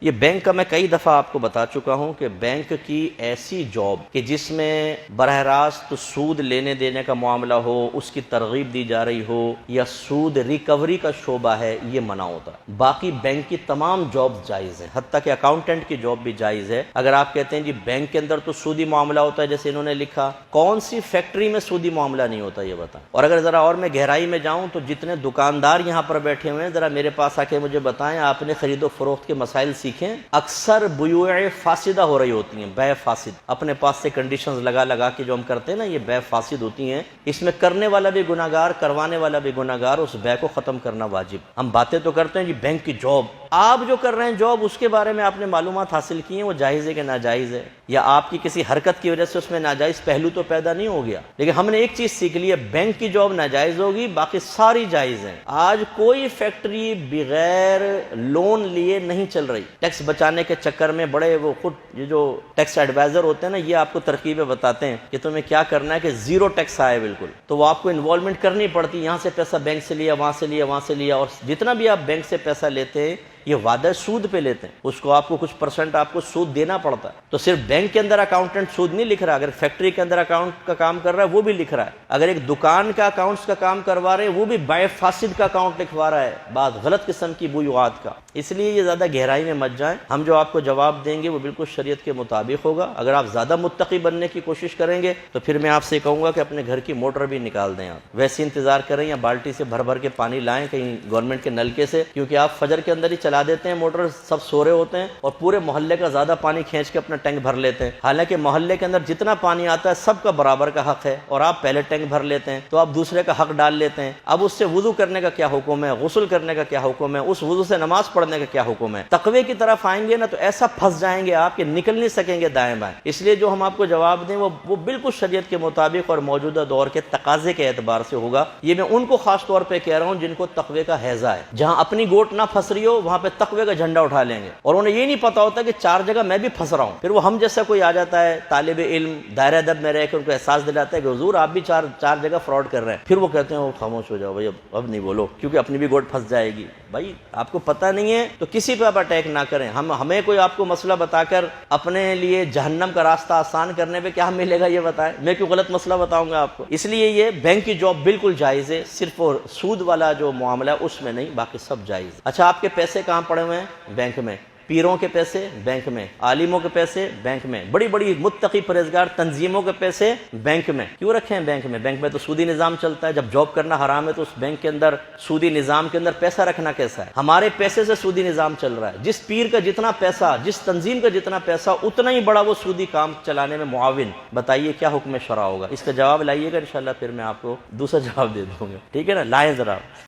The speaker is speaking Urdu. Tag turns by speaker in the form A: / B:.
A: یہ بینک کا میں کئی دفعہ آپ کو بتا چکا ہوں کہ بینک کی ایسی جاب کہ جس میں براہ راست سود لینے دینے کا معاملہ ہو، اس کی ترغیب دی جا رہی ہو، یا سود ریکوری کا شعبہ ہے، یہ منع ہوتا ہے۔ باقی بینک کی تمام جاب جائز ہیں، حتیٰ کہ اکاؤنٹنٹ کی جاب بھی جائز ہے۔ اگر آپ کہتے ہیں جی بینک کے اندر تو سودی معاملہ ہوتا ہے، جیسے انہوں نے لکھا، کون سی فیکٹری میں سودی معاملہ نہیں ہوتا یہ بتائیں؟ اور اگر ذرا اور میں گہرائی میں جاؤں تو جتنے دکاندار یہاں پر بیٹھے ہوئے ہیں، ذرا میرے پاس آ کے مجھے بتائیں، آپ نے خرید و فروخت کے مسائل سیکھیں؟ اکثر بیوع فاسدہ ہو رہی ہوتی ہیں، بیع فاسد، اپنے پاس سے کنڈیشنز لگا لگا کے جو ہم کرتے ہیں نا، یہ بیع فاسد ہوتی ہیں۔ اس میں کرنے والا بھی گناہگار، کروانے والا بھی گناہگار، اس بیع کو ختم کرنا واجب۔ ہم باتیں تو کرتے ہیں جی بینک کی جاب، آپ جو کر رہے ہیں جاب، اس کے بارے میں آپ نے معلومات حاصل کی ہیں، وہ جائز ہے کہ ناجائز ہے؟ یا آپ کی کسی حرکت کی وجہ سے اس میں ناجائز پہلو تو پیدا نہیں ہو گیا؟ لیکن ہم نے ایک چیز سیکھ لی ہے، بینک کی جاب ناجائز ہوگی، باقی ساری جائز ہیں۔ آج کوئی فیکٹری بغیر لون لیے نہیں چل رہی۔ ٹیکس بچانے کے چکر میں بڑے وہ خود یہ جو ٹیکس ایڈوائزر ہوتے ہیں نا، یہ آپ کو ترکیبیں بتاتے ہیں کہ تمہیں کیا کرنا ہے کہ زیرو ٹیکس آئے بالکل، تو وہ آپ کو انوالومنٹ کرنی پڑتی، یہاں سے پیسہ بینک سے لیا، وہاں سے لیا، وہاں سے لیا، اور جتنا بھی آپ بینک سے پیسہ لیتے ہیں یہ وعدہ سود پہ لیتے ہیں، اس کو آپ کو کچھ پرسنٹ آپ کو سود دینا پڑتا ہے۔ تو صرف بینک کے اندر اکاؤنٹنٹ سود نہیں لکھ رہا، اگر فیکٹری کے اندر اکاؤنٹ کا کام کر رہا ہے وہ بھی لکھ رہا ہے، اگر ایک دکان کا اکاؤنٹس کا کام کروا رہے ہیں وہ بھی بیع فاسد کا اکاؤنٹ لکھوا رہا ہے، بعض غلط قسم کی بیوعات کا۔ اس لیے یہ زیادہ گہرائی میں مت جائیں، ہم جو آپ کو جواب دیں گے وہ بالکل شریعت کے مطابق ہوگا۔ اگر آپ زیادہ متقی بننے کی کوشش کریں گے تو پھر میں آپ سے کہوں گا کہ اپنے گھر کی موٹر بھی نکال دیں، آپ ویسے انتظار کریں یا بالٹی سے بھر بھر کے پانی لائیں کہیں گورنمنٹ کے نلکے سے، کیونکہ آپ فجر کے اندر ہی چلا دیتے ہیں موٹر، سب سو رہے ہوتے ہیں اور پورے محلے کا زیادہ پانی کھینچ کے اپنا ٹینک بھر لیتے ہیں، حالانکہ محلے کے اندر جتنا پانی آتا ہے سب کا برابر کا حق ہے، اور آپ پہلے ٹینک بھر لیتے ہیں تو آپ دوسرے کا حق ڈال لیتے ہیں۔ اب اس سے وضو کرنے کا کیا حکم ہے، غسل کرنے کا کیا حکم ہے، اس وضو سے نماز پڑھنے کا کیا حکم ہے؟ تقوی کی طرف آئیں گے نا تو ایسا پھنس جائیں گے آپ کہ نکل نہیں سکیں گے دائیں بائیں۔ اس لیے جو ہم آپ کو جواب دیں وہ بالکل شریعت کے مطابق اور موجودہ دور کے تقاضے کے اعتبار سے ہوگا۔ یہ میں ان کو خاص طور پہ کہہ رہا ہوں جن کو تقوی کا ہیضہ ہے، جہاں اپنی گوٹ نہ پھنس رہی ہو وہاں پہ تقوی کا جھنڈا اٹھا لیں گے، اور انہیں یہ نہیں پتا ہوتا کہ چار جگہ میں بھی پھنس رہا ہوں۔ پھر وہ ہم جیسا کوئی آ جاتا ہے طالب علم دائرہ ادب میں رہ کے ان کو احساس دلاتا ہے کہ حضور آپ بھی چار جگہ فراڈ کر رہے ہیں، پھر وہ کہتے ہیں وہ خاموش ہو جاؤ بھائی، اب نہیں بولو، کیونکہ اپنی بھی گوٹ پھنس جائے گی۔ بھائی آپ کو پتہ نہیں ہے تو کسی پہ آپ اٹیک نہ کریں۔ ہمیں کوئی آپ کو مسئلہ بتا کر اپنے لیے جہنم کا راستہ آسان کرنے پہ کیا ملے گا یہ بتائیں؟ میں کیوں غلط مسئلہ بتاؤں گا آپ کو؟ اس لیے یہ بینک کی جاب بالکل جائز ہے، صرف سود والا جو معاملہ ہے اس میں نہیں، باقی سب جائز۔ اچھا آپ کے پیسے کہاں پڑے ہوئے ہیں؟ بینک میں۔ پیروں کے پیسے بینک میں، عالموں کے پیسے بینک میں، بڑی بڑی متقی پرہیزگار تنظیموں کے پیسے بینک میں۔ کیوں رکھے ہیں بینک میں؟ بینک میں تو سودی نظام چلتا ہے، جب جاب کرنا حرام ہے تو اس بینک کے اندر سودی نظام کے اندر پیسہ رکھنا کیسا ہے؟ ہمارے پیسے سے سودی نظام چل رہا ہے، جس پیر کا جتنا پیسہ، جس تنظیم کا جتنا پیسہ، اتنا ہی بڑا وہ سودی کام چلانے میں معاون۔ بتائیے کیا حکم شرع ہوگا؟ اس کا جواب لائیے گا انشاءاللہ، پھر میں آپ کو دوسرا جواب دے دوں گا، ٹھیک ہے نا؟ لائیں ذرا۔